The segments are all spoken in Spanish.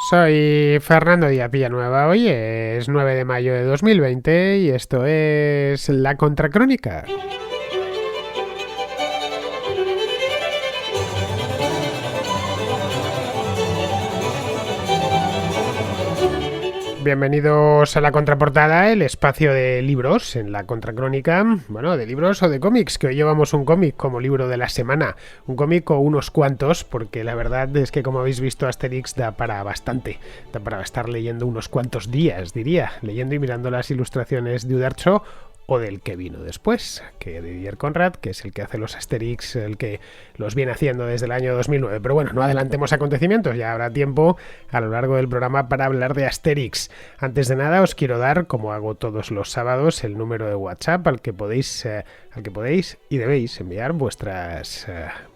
Soy Fernando Díaz Villanueva, hoy es 9 de mayo de 2020 y esto es La Contracrónica. Bienvenidos a La Contraportada, el espacio de libros en La Contracrónica, bueno, de libros o de cómics, que hoy llevamos un cómic como libro de la semana, un cómic o unos cuantos, porque la verdad es que como habéis visto Asterix da para bastante, da para estar leyendo unos cuantos días, diría, leyendo y mirando las ilustraciones de Uderzo o del que vino después, que de Didier Conrad, que es el que hace los Asterix, el que los viene haciendo desde el año 2009. Pero bueno, no adelantemos acontecimientos, ya habrá tiempo a lo largo del programa para hablar de Asterix. Antes de nada os quiero dar, como hago todos los sábados, el número de WhatsApp al que podéis y debéis enviar vuestras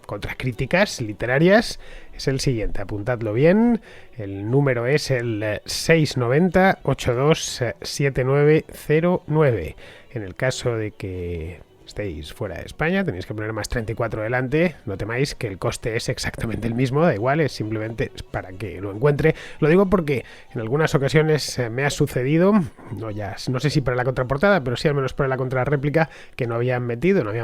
contracríticas literarias. Es el siguiente, apuntadlo bien. El número es el 690 827909. En el caso de que estéis fuera de España, tenéis que poner más 34 delante. No temáis que el coste es exactamente el mismo, da igual, es simplemente para que lo encuentre. Lo digo porque en algunas ocasiones me ha sucedido, no sé si para la contraportada, pero sí al menos para la contrarréplica, que no habían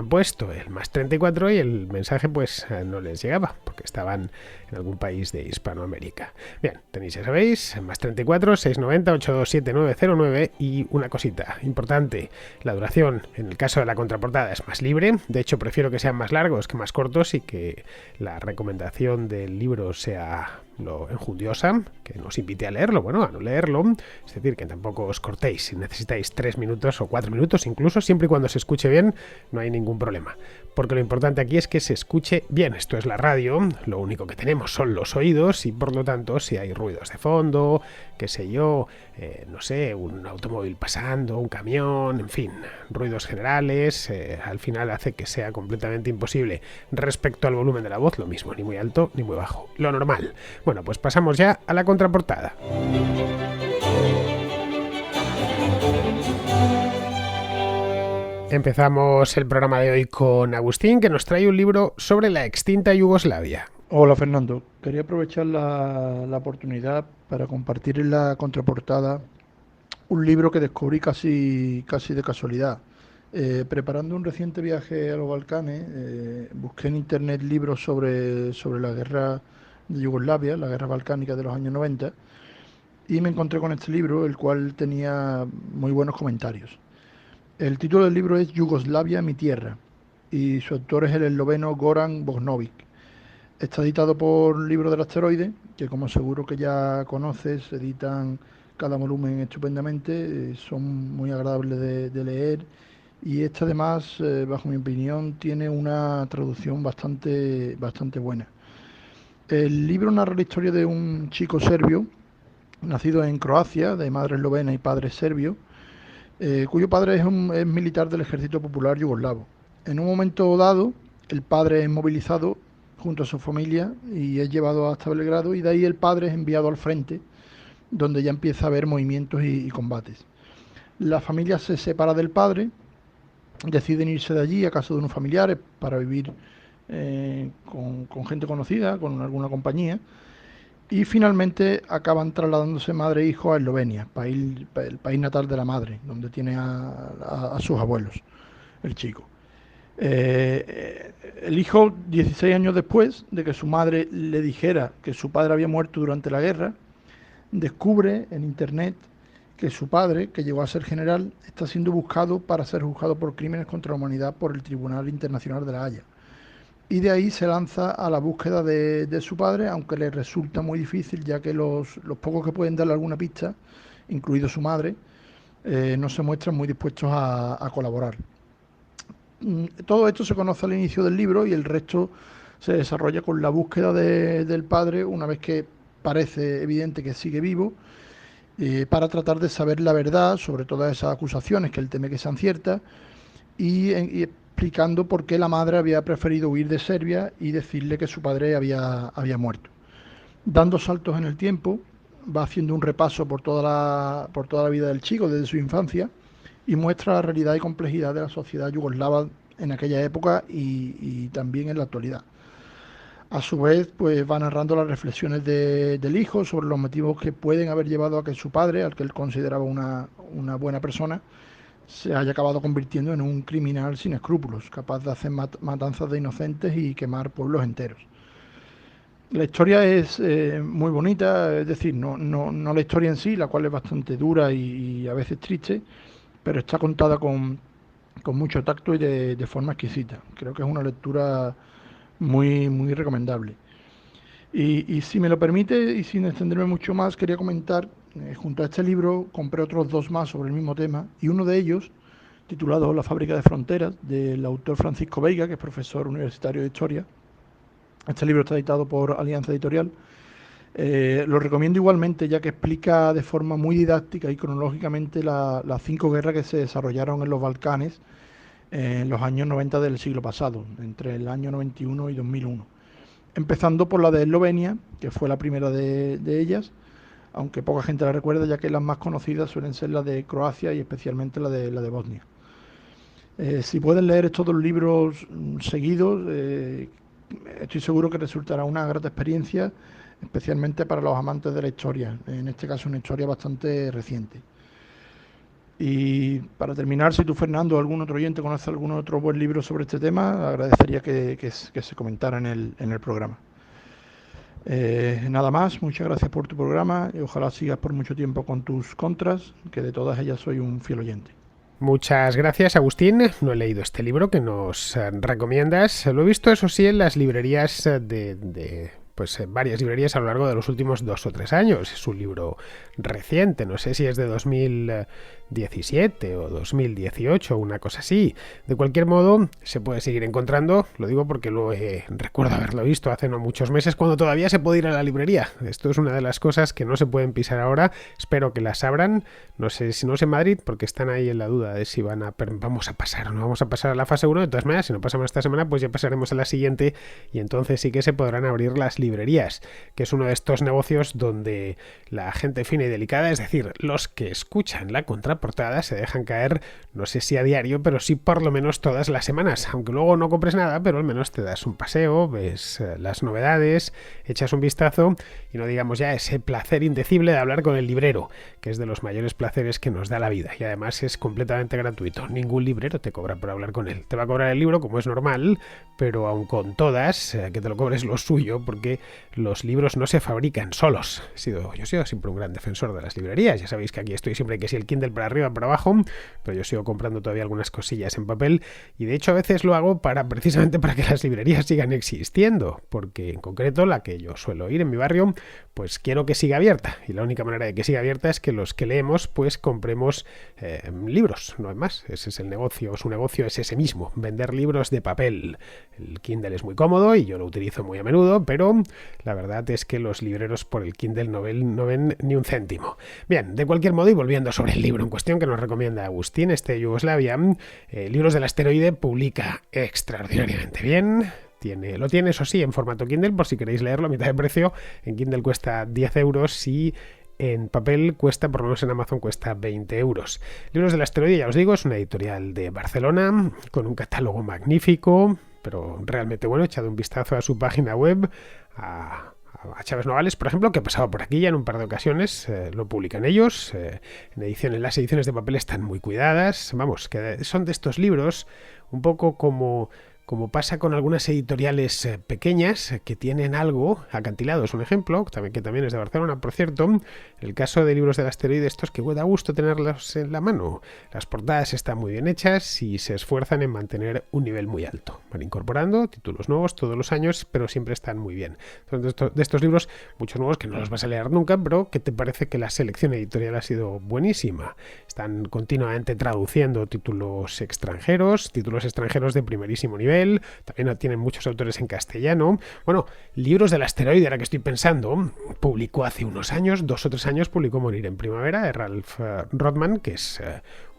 puesto el más 34 y el mensaje pues no les llegaba, porque estaban en algún país de Hispanoamérica. Bien, tenéis, ya sabéis, más 34 690 827909 y una cosita importante, la duración en el caso de la contraportada es más libre, de hecho prefiero que sean más largos que más cortos y que la recomendación del libro sea lo enjundiosa, que nos invite a leerlo, bueno, a no leerlo, es decir, que tampoco os cortéis, si necesitáis 3 minutos o 4 minutos incluso, siempre y cuando se escuche bien, no hay ningún problema, porque lo importante aquí es que se escuche bien, esto es la radio, lo único que tenemos son los oídos y por lo tanto si hay ruidos de fondo, qué sé yo, no sé, un automóvil pasando, un camión, en fin, ruidos generales, al final hace que sea completamente imposible. Respecto al volumen de la voz, lo mismo, ni muy alto ni muy bajo, lo normal. Bueno, pues pasamos ya a la contraportada. Empezamos el programa de hoy con Agustín, que nos trae un libro sobre la extinta Yugoslavia. Hola Fernando, quería aprovechar la oportunidad para compartir en la contraportada un libro que descubrí casi de casualidad. Preparando un reciente viaje a los Balcanes, busqué en internet libros sobre la guerra de Yugoslavia, la guerra balcánica de los años 90, y me encontré con este libro, el cual tenía muy buenos comentarios. El título del libro es Yugoslavia, mi tierra, y su autor es el esloveno Goran Bognovic. Está editado por Libro del Asteroide, que como seguro que ya conoces, editan cada volumen estupendamente, son muy agradables de leer y este además, bajo mi opinión, tiene una traducción bastante buena. El libro narra la historia de un chico serbio, nacido en Croacia, de madre eslovena y padre serbio, cuyo padre es militar del Ejército Popular Yugoslavo. En un momento dado, el padre es movilizado junto a su familia y es llevado hasta Belgrado y de ahí el padre es enviado al frente, donde ya empieza a haber movimientos y combates. La familia se separa del padre, deciden irse de allí a casa de unos familiares para vivir con gente conocida, con alguna compañía, y finalmente acaban trasladándose madre e hijo a Eslovenia, el país natal de la madre, donde tiene a sus abuelos, el chico. El hijo, 16 años después de que su madre le dijera que su padre había muerto durante la guerra, descubre en internet que su padre, que llegó a ser general, está siendo buscado para ser juzgado por crímenes contra la humanidad por el Tribunal Internacional de la Haya. Y de ahí se lanza a la búsqueda de su padre, aunque le resulta muy difícil, ya que los pocos que pueden darle alguna pista, incluido su madre, no se muestran muy dispuestos a colaborar. Todo esto se conoce al inicio del libro y el resto se desarrolla con la búsqueda del padre, una vez que parece evidente que sigue vivo, para tratar de saber la verdad sobre todas esas acusaciones que él teme que sean ciertas y explicando por qué la madre había preferido huir de Serbia y decirle que su padre había muerto. Dando saltos en el tiempo, va haciendo un repaso por toda la vida del chico desde su infancia y muestra la realidad y complejidad de la sociedad yugoslava en aquella época y también en la actualidad. A su vez, pues va narrando las reflexiones del hijo sobre los motivos que pueden haber llevado a que su padre, al que él consideraba una buena persona, se haya acabado convirtiendo en un criminal sin escrúpulos, capaz de hacer matanzas de inocentes y quemar pueblos enteros. La historia es muy bonita, es decir, no la historia en sí, la cual es bastante dura y a veces triste, pero está contada con mucho tacto y de forma exquisita. Creo que es una lectura muy recomendable. Y si me lo permite, y sin extenderme mucho más, quería comentar, junto a este libro compré otros dos más sobre el mismo tema, y uno de ellos, titulado La fábrica de fronteras, del autor Francisco Veiga, que es profesor universitario de historia. Este libro está editado por Alianza Editorial. Lo recomiendo igualmente, ya que explica de forma muy didáctica y cronológicamente las 5 guerras que se desarrollaron en los Balcanes en los años 90 del siglo pasado, entre el año 91 y 2001. Empezando por la de Eslovenia, que fue la primera de ellas, aunque poca gente la recuerda, ya que las más conocidas suelen ser las de Croacia y especialmente la de Bosnia. Si pueden leer estos dos libros seguidos, estoy seguro que resultará una grata experiencia, especialmente para los amantes de la historia, en este caso una historia bastante reciente. Y para terminar, si tú, Fernando, o algún otro oyente conoce algún otro buen libro sobre este tema, agradecería que se comentara en el programa. Nada más, muchas gracias por tu programa y ojalá sigas por mucho tiempo con tus contras, que de todas ellas soy un fiel oyente. Muchas gracias, Agustín. No he leído este libro que nos recomiendas. Lo he visto, eso sí, en las librerías pues en varias librerías a lo largo de los últimos 2 o 3 años. Es un libro reciente, no sé si es de 2017 o 2018 o una cosa así. De cualquier modo, se puede seguir encontrando, lo digo porque recuerdo haberlo visto hace no muchos meses cuando todavía se puede ir a la librería. Esto es una de las cosas que no se pueden pisar ahora, espero que las abran, no sé si no es en Madrid porque están ahí en la duda de si vamos a pasar o no vamos a pasar a la fase 1, de todas maneras, si no pasamos esta semana pues ya pasaremos a la siguiente y entonces sí que se podrán abrir las librerías, que es uno de estos negocios donde la gente fina y delicada, es decir, los que escuchan la contraportada, se dejan caer, no sé si a diario, pero sí por lo menos todas las semanas, aunque luego no compres nada, pero al menos te das un paseo, ves las novedades, echas un vistazo y no digamos ya ese placer indecible de hablar con el librero, que es de los mayores placeres que nos da la vida y además es completamente gratuito, ningún librero te cobra por hablar con él, te va a cobrar el libro como es normal, pero aun con todas, que te lo cobres lo suyo, porque los libros no se fabrican solos. Yo he sido siempre un gran defensor de las librerías, ya sabéis que aquí estoy siempre que si el Kindle para arriba, para abajo, pero yo sigo comprando todavía algunas cosillas en papel y de hecho a veces lo hago precisamente para que las librerías sigan existiendo, porque en concreto la que yo suelo ir en mi barrio, pues quiero que siga abierta y la única manera de que siga abierta es que los que leemos pues compremos libros, no hay más, ese es el negocio, su negocio es ese mismo, vender libros de papel. El Kindle es muy cómodo y yo lo utilizo muy a menudo, pero la verdad es que los libreros por el Kindle no ven ni un céntimo. Bien, de cualquier modo y volviendo sobre el libro en cuestión que nos recomienda Agustín, este de Yugoslavia, Libros del Asteroide publica extraordinariamente bien. Lo tiene, eso sí, en formato Kindle, por si queréis leerlo a mitad de precio. En Kindle cuesta 10 euros y en papel cuesta, por lo menos en Amazon, cuesta 20 euros. Libros del Asteroide, ya os digo, es una editorial de Barcelona, con un catálogo magnífico, pero realmente bueno. He echado un vistazo a su página web, a Chávez Novales, por ejemplo, que ha pasado por aquí ya en un par de ocasiones, lo publican ellos, las ediciones de papel están muy cuidadas, vamos, que son de estos libros, un poco como pasa con algunas editoriales pequeñas que tienen algo, Acantilado es un ejemplo, que también es de Barcelona, por cierto, en el caso de Libros del Asteroide, estos que da gusto tenerlos en la mano, las portadas están muy bien hechas y se esfuerzan en mantener un nivel muy alto, van incorporando títulos nuevos todos los años, pero siempre están muy bien. Son de estos libros, muchos nuevos que no los vas a leer nunca, pero que te parece que la selección editorial ha sido buenísima, están continuamente traduciendo títulos extranjeros de primerísimo nivel, también tienen muchos autores en castellano. Bueno, Libros del Asteroide, ahora que estoy pensando, publicó hace unos años, 2 o 3 años, publicó Morir en Primavera, de Ralph Rothman, que es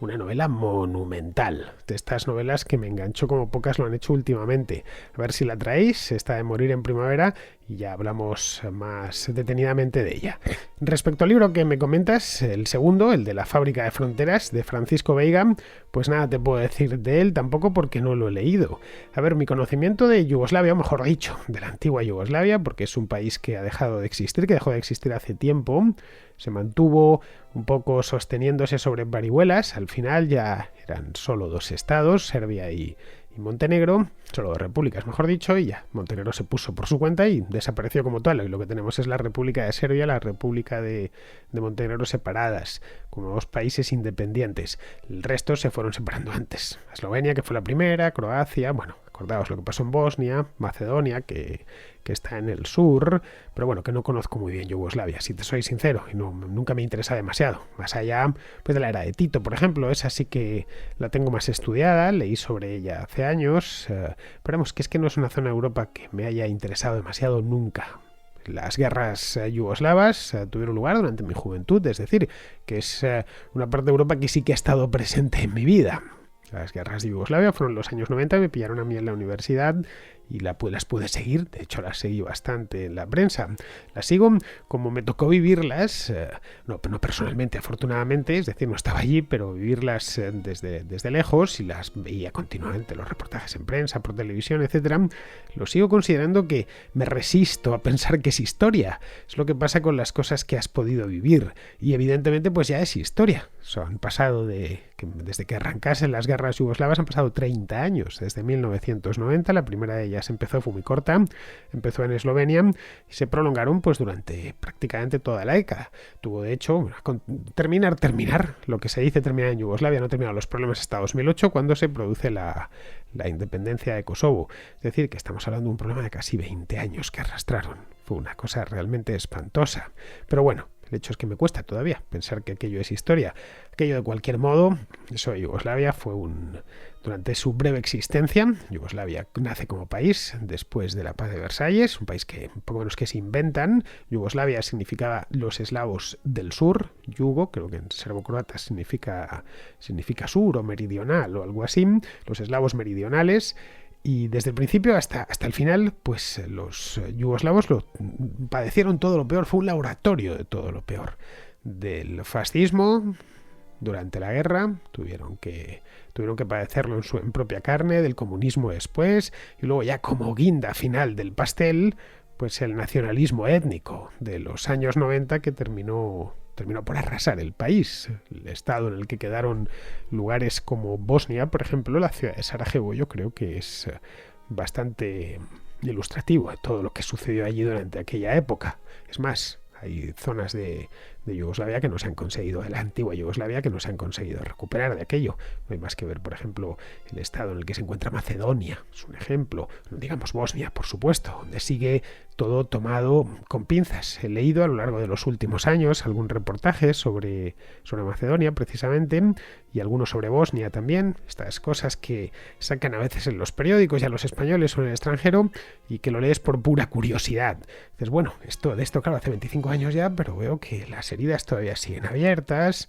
una novela monumental, de estas novelas que me enganchó como pocas lo han hecho últimamente. A ver si la traéis, esta de Morir en Primavera, y ya hablamos más detenidamente de ella. Respecto al libro que me comentas, el segundo, el de La fábrica de fronteras, de Francisco Veiga, pues nada te puedo decir de él tampoco porque no lo he leído. A ver, mi conocimiento de Yugoslavia, o mejor dicho, de la antigua Yugoslavia, porque es un país que ha dejado de existir, que dejó de existir hace tiempo, se mantuvo un poco sosteniéndose sobre parihuelas, al final ya eran solo dos estados, Serbia y Montenegro, solo dos repúblicas, mejor dicho, y ya Montenegro se puso por su cuenta y desapareció como tal. Y lo que tenemos es la República de Serbia, la República de Montenegro separadas, como dos países independientes. El resto se fueron separando antes. Eslovenia, que fue la primera, Croacia, bueno, acordaos lo que pasó en Bosnia, Macedonia, que está en el sur, pero bueno, que no conozco muy bien Yugoslavia, si te soy sincero, y no, nunca me interesa demasiado. Más allá pues de la era de Tito, por ejemplo, esa sí que la tengo más estudiada, leí sobre ella hace años, pero vamos, que es que no es una zona de Europa que me haya interesado demasiado nunca. Las guerras yugoslavas tuvieron lugar durante mi juventud, es decir, que es una parte de Europa que sí que ha estado presente en mi vida. Las guerras de Yugoslavia fueron los años 90, me pillaron a mí en la universidad y las pude seguir, de hecho las seguí bastante en la prensa. Las sigo como me tocó vivirlas, no personalmente afortunadamente, es decir, no estaba allí, pero vivirlas desde lejos y las veía continuamente, los reportajes en prensa, por televisión, etcétera. Lo sigo considerando que me resisto a pensar que es historia. Es lo que pasa con las cosas que has podido vivir y evidentemente pues ya es historia. Han pasado desde que arrancasen las guerras yugoslavas han pasado 30 años, desde 1990, la primera de ellas empezó, fue muy corta, empezó en Eslovenia y se prolongaron pues durante prácticamente toda la década. Tuvo de hecho terminar, lo que se dice terminar en Yugoslavia, no terminaron los problemas hasta 2008 cuando se produce la independencia de Kosovo. Es decir, que estamos hablando de un problema de casi 20 años que arrastraron. Fue una cosa realmente espantosa. Pero bueno, el hecho es que me cuesta todavía pensar que aquello es historia. Aquello de cualquier modo, eso de Yugoslavia fue durante su breve existencia, Yugoslavia nace como país después de la paz de Versalles, un país que poco menos que se inventan. Yugoslavia significaba los eslavos del sur, yugo, creo que en serbo-croata significa sur o meridional o algo así, los eslavos meridionales. Y desde el principio hasta el final, pues los yugoslavos lo padecieron todo lo peor, fue un laboratorio de todo lo peor. Del fascismo, durante la guerra, tuvieron que padecerlo en propia carne, del comunismo después, y luego ya como guinda final del pastel, pues el nacionalismo étnico de los años 90 que terminó por arrasar el país. El estado en el que quedaron lugares como Bosnia, por ejemplo, la ciudad de Sarajevo, yo creo que es bastante ilustrativo de todo lo que sucedió allí durante aquella época. Es más, hay zonas de Yugoslavia que no se han conseguido, de la antigua Yugoslavia, que no se han conseguido recuperar de aquello. No hay más que ver, por ejemplo, el estado en el que se encuentra Macedonia, es un ejemplo. No digamos Bosnia, por supuesto, donde sigue todo tomado con pinzas. He leído a lo largo de los últimos años algún reportaje sobre Macedonia, precisamente, y algunos sobre Bosnia también. Estas cosas que sacan a veces en los periódicos y a los españoles o en el extranjero y que lo lees por pura curiosidad. Dices, bueno, de esto claro, hace 25 años ya, pero veo que las heridas todavía siguen abiertas.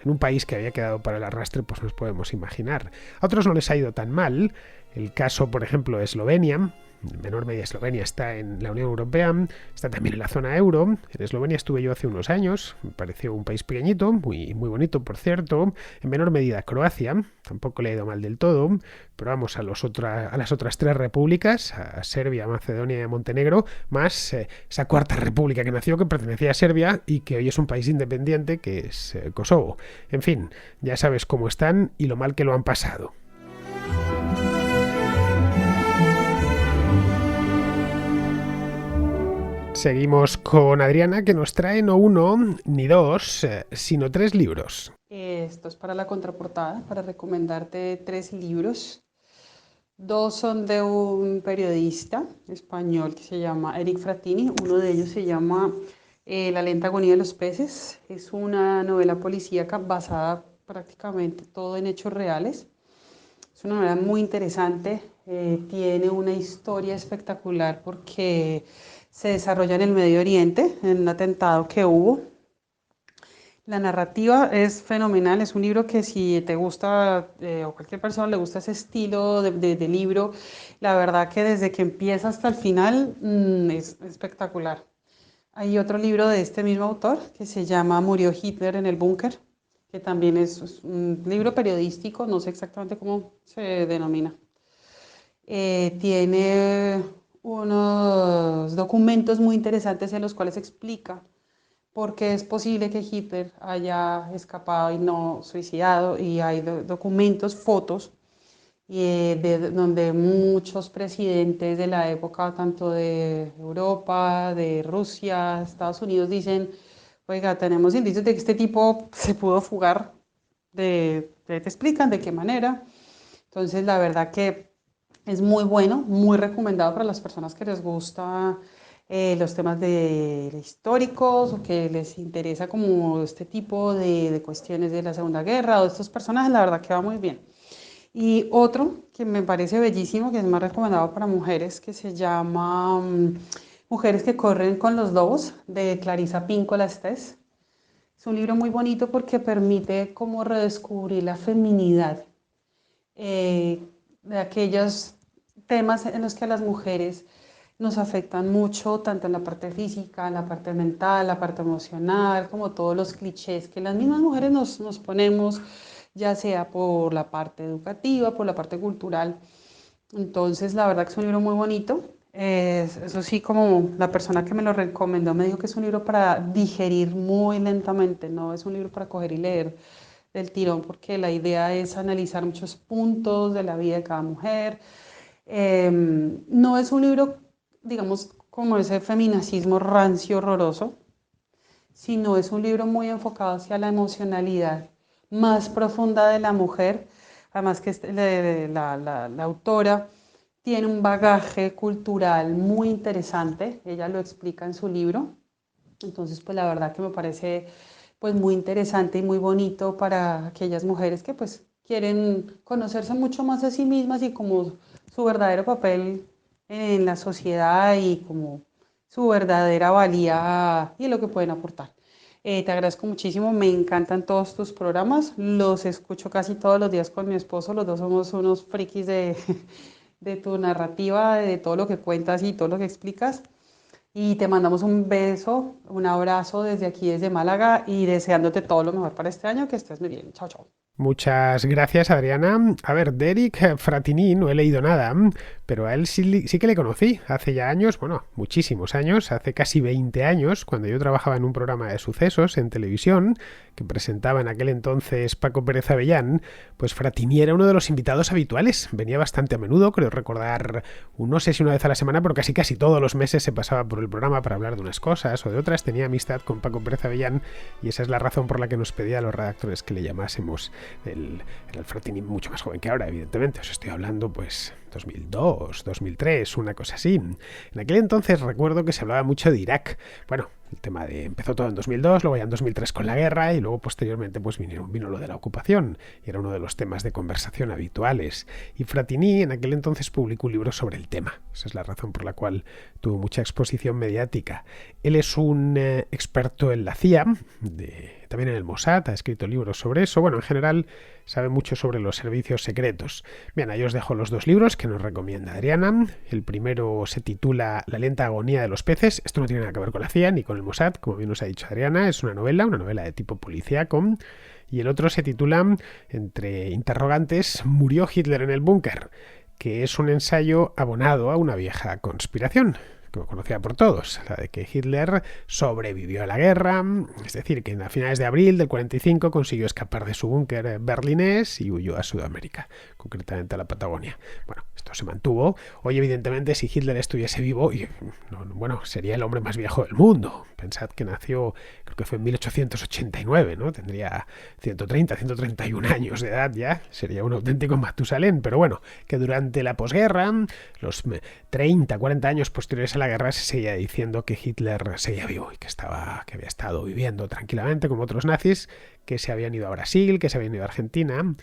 En un país que había quedado para el arrastre, pues nos podemos imaginar. A otros no les ha ido tan mal. El caso, por ejemplo, de Eslovenia. En menor medida Eslovenia está en la Unión Europea, está también en la zona euro. En Eslovenia estuve yo hace unos años, me pareció un país pequeñito, muy, muy bonito por cierto. En menor medida Croacia, tampoco le ha ido mal del todo, pero vamos a las otras tres repúblicas, a Serbia, Macedonia y Montenegro, más esa cuarta república que nació, que pertenecía a Serbia y que hoy es un país independiente, que es Kosovo. En fin, ya sabes cómo están y lo mal que lo han pasado. Seguimos con Adriana, que nos trae no uno ni dos, sino 3 libros. Esto es para la contraportada, para recomendarte 3 libros. 2 son de un periodista español que se llama Eric Frattini. Uno de ellos se llama La lenta agonía de los peces. Es una novela policíaca basada prácticamente todo en hechos reales. Es una novela muy interesante, tiene una historia espectacular porque se desarrolla en el Medio Oriente, en un atentado que hubo. La narrativa es fenomenal, es un libro que si te gusta o cualquier persona le gusta ese estilo de libro, la verdad que desde que empieza hasta el final es espectacular. Hay otro libro de este mismo autor que se llama Murió Hitler en el búnker, que también es un libro periodístico, no sé exactamente cómo se denomina. Tiene unos documentos muy interesantes en los cuales explica por qué es posible que Hitler haya escapado y no suicidado, y hay documentos, fotos, donde muchos presidentes de la época, tanto de Europa, de Rusia, Estados Unidos, dicen, oiga, tenemos indicios de que este tipo se pudo fugar, te explican de qué manera. Entonces, la verdad que es muy bueno, muy recomendado para las personas que les gusta los temas históricos o que les interesa como este tipo de cuestiones de la Segunda Guerra o de estos personajes, la verdad que va muy bien. Y otro que me parece bellísimo, que es más recomendado para mujeres, que se llama Mujeres que corren con los lobos, de Clarisa Pinkola Estés. Es un libro muy bonito porque permite como redescubrir la feminidad, de aquellos temas en los que a las mujeres nos afectan mucho, tanto en la parte física, en la parte mental, la parte emocional, como todos los clichés que las mismas mujeres nos ponemos, ya sea por la parte educativa, por la parte cultural. Entonces, la verdad que es un libro muy bonito. Eso sí, como la persona que me lo recomendó me dijo que es un libro para digerir muy lentamente, no es un libro para coger y leer del tirón, porque la idea es analizar muchos puntos de la vida de cada mujer. No es un libro, digamos, como ese feminacismo rancio, horroroso, sino es un libro muy enfocado hacia la emocionalidad más profunda de la mujer. Además que la autora tiene un bagaje cultural muy interesante, ella lo explica en su libro. Entonces, pues la verdad que me parece pues muy interesante y muy bonito para aquellas mujeres que pues quieren conocerse mucho más a sí mismas y como su verdadero papel en la sociedad y como su verdadera valía y lo que pueden aportar. Te agradezco muchísimo, me encantan todos tus programas, los escucho casi todos los días con mi esposo, los dos somos unos frikis de tu narrativa, de todo lo que cuentas y todo lo que explicas. Y te mandamos un beso, un abrazo desde aquí, desde Málaga, y deseándote todo lo mejor para este año, que estés muy bien. Chao, chao. Muchas gracias, Adriana. A ver, de Eric Fratini no he leído nada, pero a él sí que le conocí hace ya años, bueno, muchísimos años, hace casi 20 años, cuando yo trabajaba en un programa de sucesos en televisión que presentaba en aquel entonces Paco Pérez Avellán. Pues Fratini era uno de los invitados habituales, venía bastante a menudo, creo recordar, no sé si una vez a la semana, pero casi todos los meses se pasaba por el programa para hablar de unas cosas o de otras. Tenía amistad con Paco Pérez Avellán y esa es la razón por la que nos pedía a los redactores que le llamásemos. Era el Fratini mucho más joven que ahora, evidentemente. Os estoy hablando, pues, 2002, 2003, una cosa así. En aquel entonces recuerdo que se hablaba mucho de Irak. Bueno, el tema empezó todo en 2002, luego ya en 2003 con la guerra y luego posteriormente pues vino lo de la ocupación y era uno de los temas de conversación habituales. Y Fratini en aquel entonces publicó un libro sobre el tema. Esa es la razón por la cual tuvo mucha exposición mediática. Él es un experto en la CIA, también en el Mossad, ha escrito libros sobre eso. Bueno, en general sabe mucho sobre los servicios secretos. Bien, ahí os dejo los dos libros que nos recomienda Adriana. El primero se titula La lenta agonía de los peces. Esto no tiene nada que ver con la CIA ni con el Mossad, como bien nos ha dicho Adriana. Es una novela de tipo policíaco. Y el otro se titula, entre interrogantes, Murió Hitler en el búnker, que es un ensayo abonado a una vieja conspiración conocida por todos, la de que Hitler sobrevivió a la guerra, es decir, que a finales de abril del 45 consiguió escapar de su búnker berlinés y huyó a Sudamérica, concretamente a la Patagonia. Bueno, esto se mantuvo. Hoy, evidentemente, si Hitler estuviese vivo, sería el hombre más viejo del mundo. Pensad que nació, creo que fue en 1889, ¿no? Tendría 131 años de edad ya, sería un auténtico Matusalén, pero bueno, que durante la posguerra, los 30, 40 años posteriores a la guerra, se seguía diciendo que Hitler seguía vivo y que había estado viviendo tranquilamente como otros nazis, que se habían ido a Brasil, que se habían ido a Argentina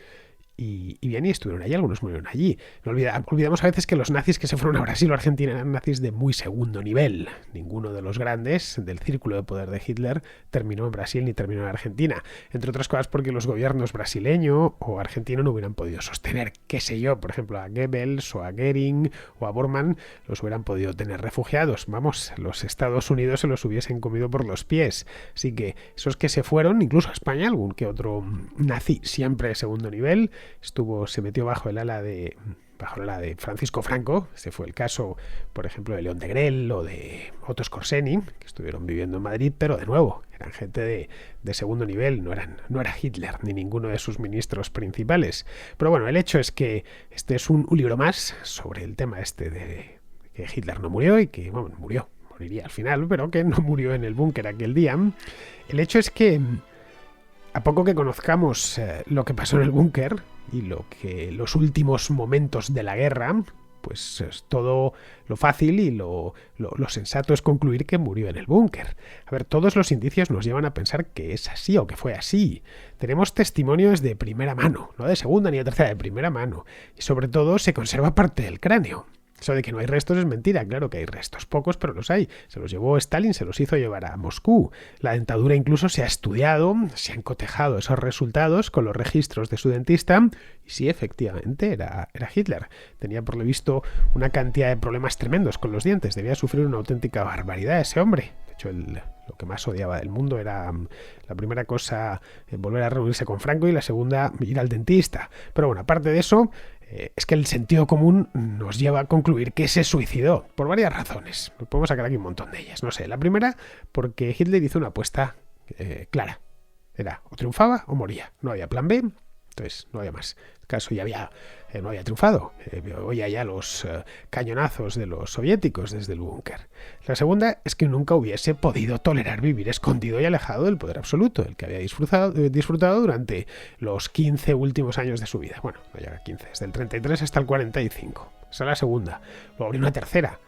y bien, y estuvieron allí, algunos murieron allí. No olvidamos a veces que los nazis que se fueron a Brasil o Argentina eran nazis de muy segundo nivel. Ninguno de los grandes del círculo de poder de Hitler terminó en Brasil ni terminó en Argentina. Entre otras cosas porque los gobiernos brasileño o argentino no hubieran podido sostener, qué sé yo, por ejemplo, a Goebbels o a Goering o a Bormann los hubieran podido tener refugiados. Vamos, los Estados Unidos se los hubiesen comido por los pies. Así que esos que se fueron, incluso a España, algún que otro nazi siempre de segundo nivel, se metió bajo el ala de Francisco Franco. Este fue el caso, por ejemplo, de León de Grell o de Otto Skorzeny, que estuvieron viviendo en Madrid, pero de nuevo, eran gente de segundo nivel, no era Hitler ni ninguno de sus ministros principales. Pero bueno, el hecho es que este es un libro más sobre el tema este de que Hitler no murió y que, bueno, moriría al final, pero que no murió en el búnker aquel día. El hecho es que a poco que conozcamos lo que pasó en el búnker y los últimos momentos de la guerra, pues es todo lo fácil y lo sensato es concluir que murió en el búnker. A ver, todos los indicios nos llevan a pensar que es así o que fue así. Tenemos testimonios de primera mano, no de segunda ni de tercera, de primera mano. Y sobre todo se conserva parte del cráneo. Eso de que no hay restos es mentira, claro que hay restos, pocos, pero los hay. Se los llevó Stalin, se los hizo llevar a Moscú. La dentadura incluso se ha estudiado, se han cotejado esos resultados con los registros de su dentista y sí, efectivamente, era Hitler. Tenía por lo visto una cantidad de problemas tremendos con los dientes, debía sufrir una auténtica barbaridad ese hombre. De hecho, lo que más odiaba del mundo era la primera cosa, volver a reunirse con Franco, y la segunda, ir al dentista. Pero bueno, aparte de eso, es que el sentido común nos lleva a concluir que se suicidó por varias razones. Podemos sacar aquí un montón de ellas. No sé, la primera, porque Hitler hizo una apuesta clara. Era o triunfaba o moría. No había plan B, entonces no había más. El caso no había triunfado. Oía ya los cañonazos de los soviéticos desde el búnker. La segunda es que nunca hubiese podido tolerar vivir escondido y alejado del poder absoluto, el que había disfrutado durante los 15 últimos años de su vida. Bueno, no llega a 15, desde el 33 hasta el 45. Esa es la segunda. Luego habría una tercera,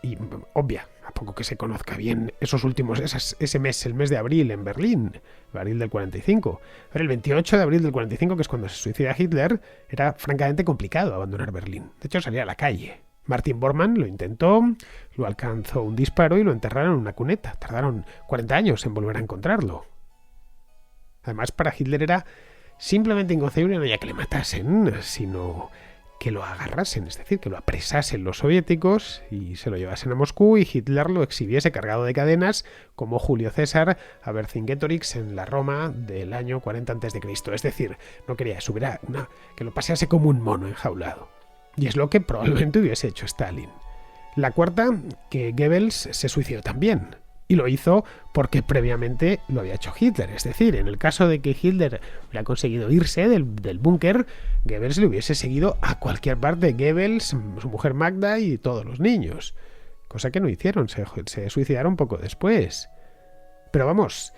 y obvia, a poco que se conozca bien ese mes, el mes de abril en Berlín, abril del 45. Pero el 28 de abril del 45, que es cuando se suicida Hitler, era francamente complicado abandonar Berlín. De hecho, salía a la calle. Martin Bormann lo intentó, lo alcanzó un disparo y lo enterraron en una cuneta. Tardaron 40 años en volver a encontrarlo. Además, para Hitler era simplemente inconcebible no ya que le matasen, sino que lo agarrasen, es decir, que lo apresasen los soviéticos y se lo llevasen a Moscú y Hitler lo exhibiese cargado de cadenas como Julio César a Vercingetorix en la Roma del año 40 a.C. Es decir, no quería que lo pasease como un mono enjaulado. Y es lo que probablemente hubiese hecho Stalin. La cuarta, que Goebbels se suicidó también. Y lo hizo porque previamente lo había hecho Hitler. Es decir, en el caso de que Hitler hubiera conseguido irse del búnker, Goebbels le hubiese seguido a cualquier parte. Goebbels, su mujer Magda y todos los niños. Cosa que no hicieron, se suicidaron poco después. Pero vamos,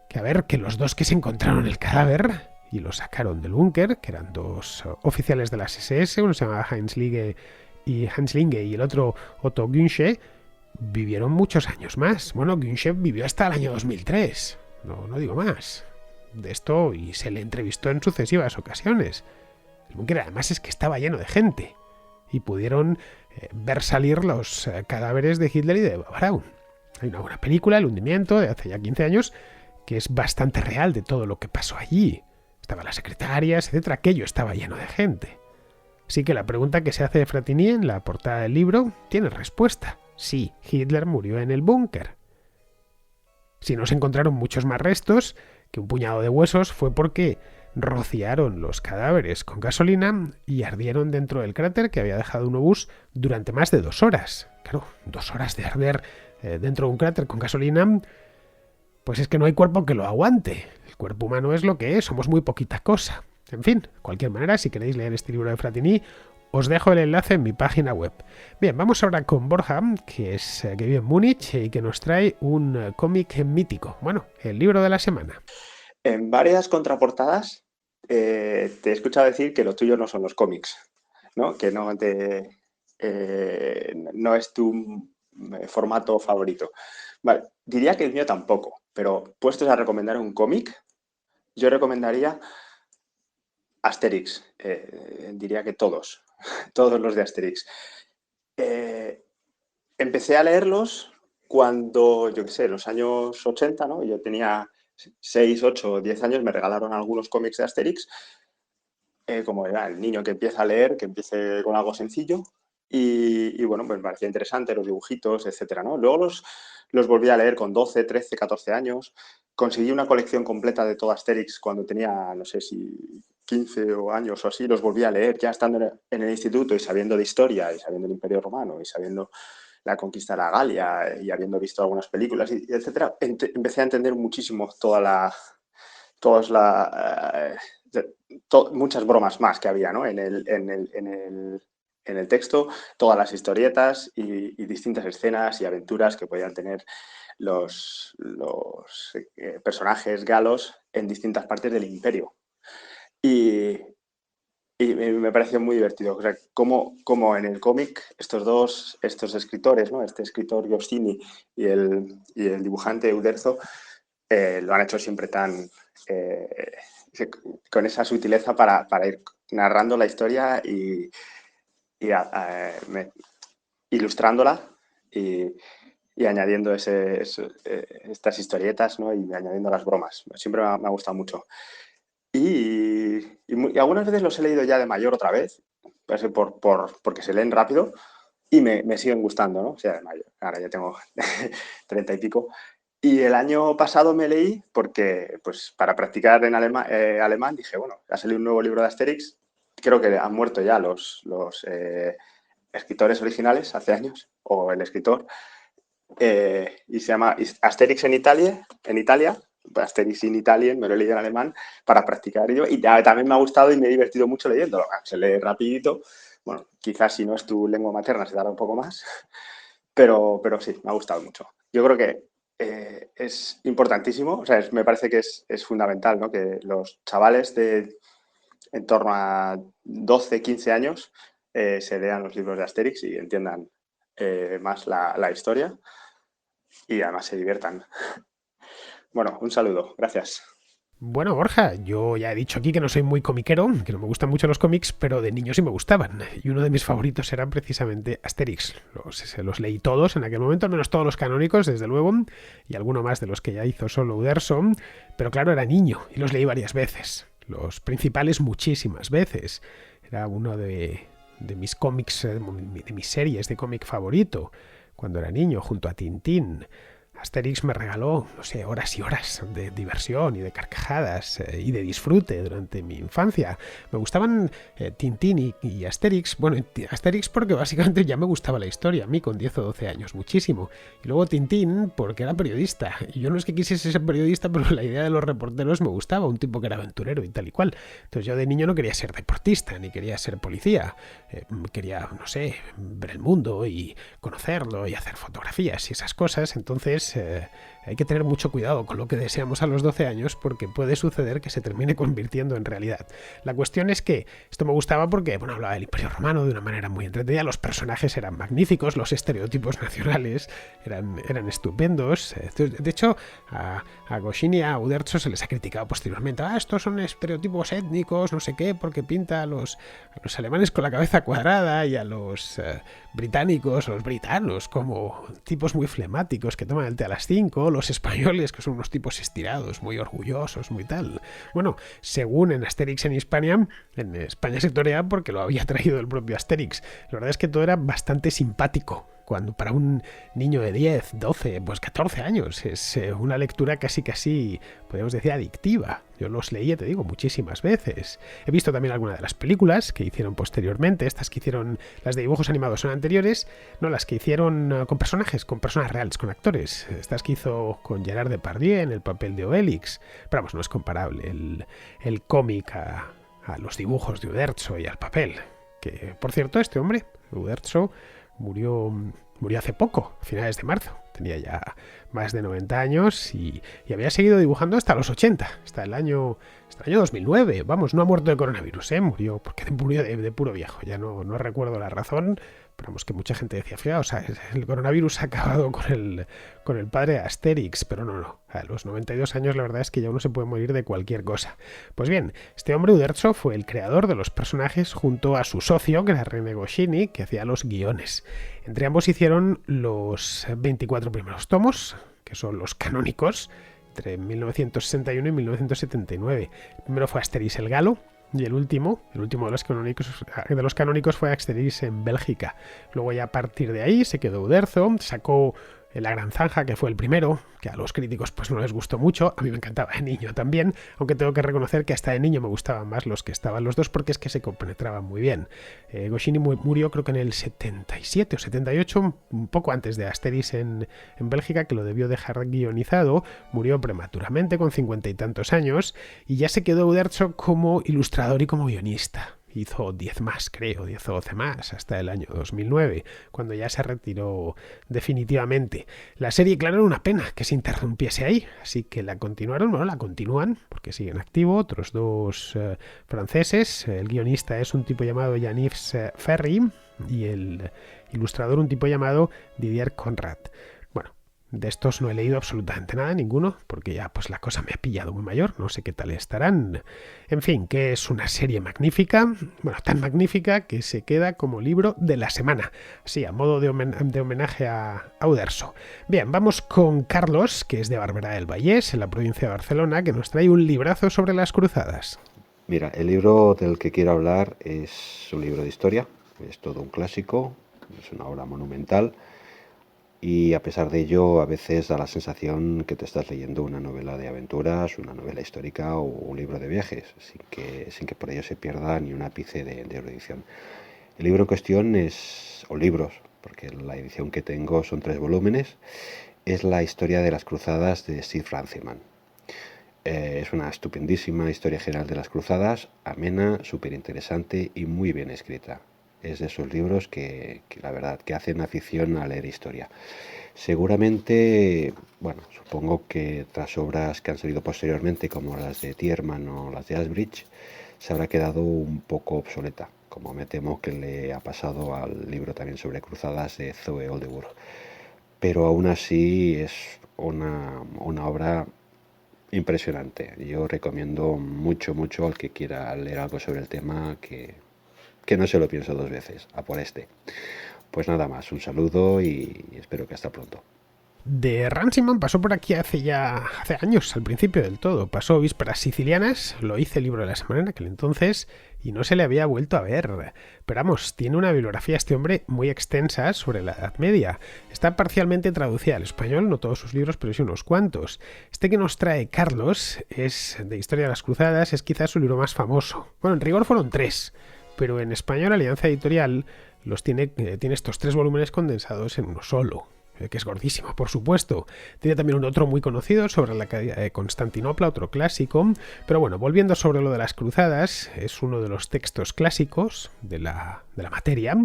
que los dos que se encontraron el cadáver y lo sacaron del búnker, que eran dos oficiales de las SS, uno se llamaba Hans Linge y el otro Otto Günsche, vivieron muchos años más. Bueno, Günsche vivió hasta el año 2003. No digo más. De esto, y se le entrevistó en sucesivas ocasiones. El búnker además es que estaba lleno de gente. Y pudieron ver salir los cadáveres de Hitler y de Braun. Hay una buena película, El hundimiento, de hace ya 15 años, que es bastante real de todo lo que pasó allí. Estaban las secretarias, etcétera. Aquello estaba lleno de gente. Así que la pregunta que se hace de Frattini en la portada del libro tiene respuesta. Sí, Hitler murió en el búnker. Si no se encontraron muchos más restos que un puñado de huesos, fue porque rociaron los cadáveres con gasolina y ardieron dentro del cráter que había dejado un obús durante más de 2 horas. Claro, 2 horas de arder dentro de un cráter con gasolina, pues es que no hay cuerpo que lo aguante. El cuerpo humano es lo que es, somos muy poquita cosa. En fin, de cualquier manera, si queréis leer este libro de Frattini, os dejo el enlace en mi página web. Bien, vamos ahora con Borja, que vive en Múnich y que nos trae un cómic mítico. Bueno, el libro de la semana. En varias contraportadas te he escuchado decir que lo tuyo no son los cómics, ¿no? Que no es tu formato favorito. Vale, diría que el mío tampoco, pero puestos a recomendar un cómic, yo recomendaría Asterix, diría que todos, todos los de Asterix. Empecé a leerlos cuando, yo qué sé, en los años 80, ¿no? Yo tenía 6, 8, 10 años, me regalaron algunos cómics de Asterix, como era el niño que empieza a leer, que empiece con algo sencillo, y bueno, pues me parecía interesante los dibujitos, etcétera, ¿no? Luego los volví a leer con 12, 13, 14 años, conseguí una colección completa de todo Asterix cuando tenía, no sé si 15 años o así, los volví a leer ya estando en el instituto y sabiendo de historia y sabiendo el Imperio Romano y sabiendo la conquista de la Galia y habiendo visto algunas películas, etcétera, empecé a entender muchísimo muchas bromas más que había, ¿no? En el texto, todas las historietas y distintas escenas y aventuras que podían tener los personajes galos en distintas partes del imperio. Y me pareció muy divertido. O sea, como en el cómic estos escritores, ¿no? Este escritor Goscinny y el dibujante Uderzo lo han hecho siempre tan con esa sutileza para ir narrando la historia y ilustrándola y añadiendo estas historietas, ¿no? Y añadiendo las bromas. Siempre me ha gustado mucho. Y algunas veces los he leído ya de mayor otra vez, porque se leen rápido y me siguen gustando, ¿no? O sea, de mayor. Ahora ya tengo 30 y pico. Y el año pasado me leí, porque pues para practicar en alemán, dije, bueno, ha salido un nuevo libro de Asterix. Creo que han muerto ya los escritores originales hace años, o el escritor, y se llama Asterix en Italia, Asterix in Italien, me lo he leído en alemán para practicar ello, y también me ha gustado y me he divertido mucho leyéndolo. Se lee rapidito, bueno, quizás si no es tu lengua materna se tarda un poco más, pero sí, me ha gustado mucho. Yo creo que es importantísimo, o sea, me parece que es fundamental, ¿no? Que los chavales de en torno a 12, 15 años se lean los libros de Asterix y entiendan más la historia y además se diviertan. Bueno, un saludo, gracias. Bueno, Borja, yo ya he dicho aquí que no soy muy comiquero, que no me gustan mucho los cómics, pero de niño sí me gustaban. Y uno de mis favoritos era precisamente Asterix. Los leí todos en aquel momento, al menos todos los canónicos, desde luego, y alguno más de los que ya hizo solo Uderzo. Pero claro, era niño y los leí varias veces. Los principales muchísimas veces. Era uno de mis cómics, de mis series de cómic favorito, cuando era niño, junto a Tintín. Asterix me regaló, no sé, horas y horas de diversión y de carcajadas y de disfrute durante mi infancia. Me gustaban Tintín y Asterix. Bueno, Asterix porque básicamente ya me gustaba la historia, a mí con 10 o 12 años, muchísimo. Y luego Tintín porque era periodista. Y yo no es que quisiese ser periodista, pero la idea de los reporteros me gustaba, un tipo que era aventurero y tal y cual. Entonces yo de niño no quería ser deportista, ni quería ser policía. Quería, no sé, ver el mundo y conocerlo y hacer fotografías y esas cosas. Entonces hay que tener mucho cuidado con lo que deseamos a los 12 años porque puede suceder que se termine convirtiendo en realidad. La cuestión es que esto me gustaba porque, bueno, hablaba del Imperio Romano de una manera muy entretenida, los personajes eran magníficos, los estereotipos nacionales eran estupendos. De hecho, a Goscinny y a Uderzo se les ha criticado posteriormente. Estos son estereotipos étnicos, no sé qué, porque pinta a los alemanes con la cabeza cuadrada y a los británicos, los britanos, como tipos muy flemáticos que toman el té a las 5, los españoles, que son unos tipos estirados, muy orgullosos, muy tal. Bueno, según en Asterix en España se torea porque lo había traído el propio Asterix. La verdad es que todo era bastante simpático. Cuando para un niño de 10, 12, pues 14 años es una lectura casi, podríamos decir, adictiva. Yo los leía, te digo, muchísimas veces. He visto también algunas de las películas que hicieron posteriormente. Estas que hicieron, las de dibujos animados son anteriores, no las que hicieron con personas reales, con actores. Estas que hizo con Gerard Depardieu en el papel de Obélix. Pero vamos, no es comparable el cómic a los dibujos de Uderzo y al papel. Que, por cierto, este hombre, Uderzo, murió hace poco, a finales de marzo. Tenía ya más de 90 años y había seguido dibujando hasta los 80, hasta el año 2009. Vamos, no ha muerto de coronavirus, murió porque murió de puro viejo. Ya no recuerdo la razón, Pero vamos, que mucha gente decía, fijaos, el coronavirus ha acabado con el padre de Asterix, pero no. A los 92 años la verdad es que ya uno se puede morir de cualquier cosa. Pues bien, este hombre Uderzo fue el creador de los personajes junto a su socio, que era René Goscinny, que hacía los guiones. Entre ambos hicieron los 24 primeros tomos, que son los canónicos, entre 1961 y 1979. El primero fue Asterix el Galo, y el último de los canónicos fue Asterix en Bélgica. Luego ya a partir de ahí se quedó Uderzo, sacó La Gran Zanja, que fue el primero, que a los críticos pues no les gustó mucho. A mí me encantaba de niño también, aunque tengo que reconocer que hasta de niño me gustaban más los que estaban los dos, porque es que se compenetraban muy bien. Goscinny murió creo que en el 77 o 78, un poco antes de Asterix en Bélgica, que lo debió dejar guionizado. Murió prematuramente con 50 y tantos años, y ya se quedó Uderzo como ilustrador y como guionista. Hizo 10 más, creo, 10 o 12 más, hasta el año 2009, cuando ya se retiró definitivamente. La serie, claro, era una pena que se interrumpiese ahí, así que la continúan, porque siguen activo, otros dos franceses. El guionista es un tipo llamado Yaniv Ferry y el ilustrador un tipo llamado Didier Conrad. De estos no he leído absolutamente nada, ninguno, porque ya pues la cosa me ha pillado muy mayor, no sé qué tal estarán. En fin, que es una serie magnífica, tan magnífica que se queda como libro de la semana, así a modo de homenaje a Uderzo. Bien, vamos con Carlos, que es de Barberà del Vallès, en la provincia de Barcelona, que nos trae un librazo sobre las cruzadas. Mira, el libro del que quiero hablar es un libro de historia, es todo un clásico, es una obra monumental. Y a pesar de ello, a veces da la sensación que te estás leyendo una novela de aventuras, una novela histórica o un libro de viajes, sin que por ello se pierda ni un ápice de erudición. El libro en cuestión o libros, porque la edición que tengo son 3 volúmenes, es la historia de las cruzadas de Steve Runciman. Es una estupendísima historia general de las cruzadas, amena, súper interesante y muy bien escrita. Es de esos libros que la verdad que hacen afición a leer historia. Seguramente, supongo que tras obras que han salido posteriormente, como las de Tierman o las de Asbridge, se habrá quedado un poco obsoleta, como me temo que le ha pasado al libro también sobre cruzadas de Zoe Oldenburg. Pero aún así es una obra impresionante. Yo recomiendo mucho al que quiera leer algo sobre el tema que no se lo pienso 2 veces, a por este. Pues nada más, un saludo y espero que hasta pronto. De Runciman pasó por aquí hace años, al principio del todo. Pasó Vísperas Sicilianas, lo hice el libro de la semana en aquel entonces y no se le había vuelto a ver. Pero vamos, tiene una bibliografía este hombre muy extensa sobre la Edad Media. Está parcialmente traducida al español, no todos sus libros, pero sí unos cuantos. Este que nos trae Carlos es de Historia de las Cruzadas, es quizás su libro más famoso. En rigor fueron 3. Pero en español Alianza Editorial tiene estos 3 volúmenes condensados en uno solo, que es gordísimo, por supuesto. Tiene también otro muy conocido sobre la caída de Constantinopla, otro clásico. Pero volviendo sobre lo de las cruzadas, es uno de los textos clásicos de la materia.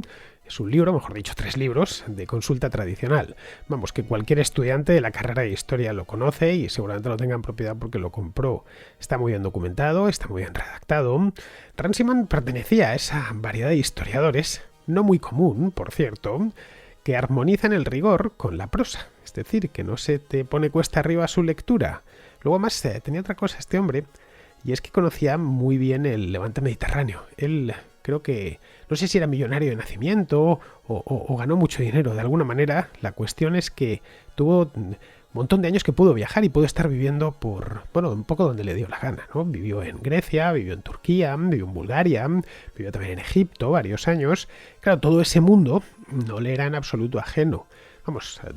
Es un libro, mejor dicho, 3 libros de consulta tradicional. Vamos, que cualquier estudiante de la carrera de historia lo conoce y seguramente lo tenga en propiedad porque lo compró. Está muy bien documentado, está muy bien redactado. Runciman pertenecía a esa variedad de historiadores, no muy común, por cierto, que armonizan el rigor con la prosa. Es decir, que no se te pone cuesta arriba su lectura. Luego además tenía otra cosa este hombre, y es que conocía muy bien el Levante Mediterráneo. Él creo que, no sé si era millonario de nacimiento o ganó mucho dinero de alguna manera. La cuestión es que tuvo un montón de años que pudo viajar y pudo estar viviendo un poco donde le dio la gana, ¿no? Vivió en Grecia, vivió en Turquía, vivió en Bulgaria, vivió también en Egipto varios años. Claro, todo ese mundo no le era en absoluto ajeno.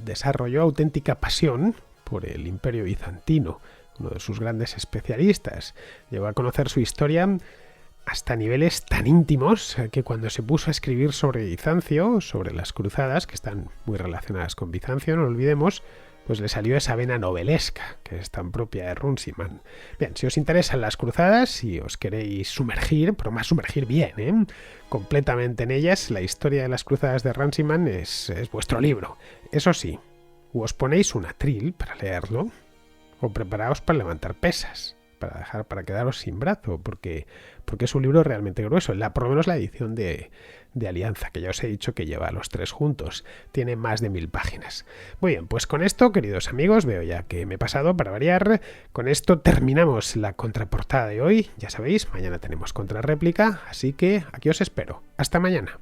Desarrolló auténtica pasión por el Imperio Bizantino, uno de sus grandes especialistas. Llegó a conocer su historia hasta niveles tan íntimos que cuando se puso a escribir sobre Bizancio, sobre las cruzadas, que están muy relacionadas con Bizancio, no lo olvidemos, pues le salió esa vena novelesca, que es tan propia de Runciman. Bien, si os interesan las cruzadas y os queréis sumergir, pero más sumergir bien, completamente en ellas, la historia de las cruzadas de Runciman es vuestro libro. Eso sí, os ponéis un atril para leerlo, o preparaos para levantar pesas, para quedaros sin brazo, porque es un libro realmente grueso, por lo menos la edición de Alianza, que ya os he dicho que lleva los 3 juntos, tiene más de 1000 páginas. Muy bien, pues con esto, queridos amigos, veo ya que me he pasado para variar. Con esto terminamos la contraportada de hoy. Ya sabéis, mañana tenemos contrarréplica, así que aquí os espero. Hasta mañana.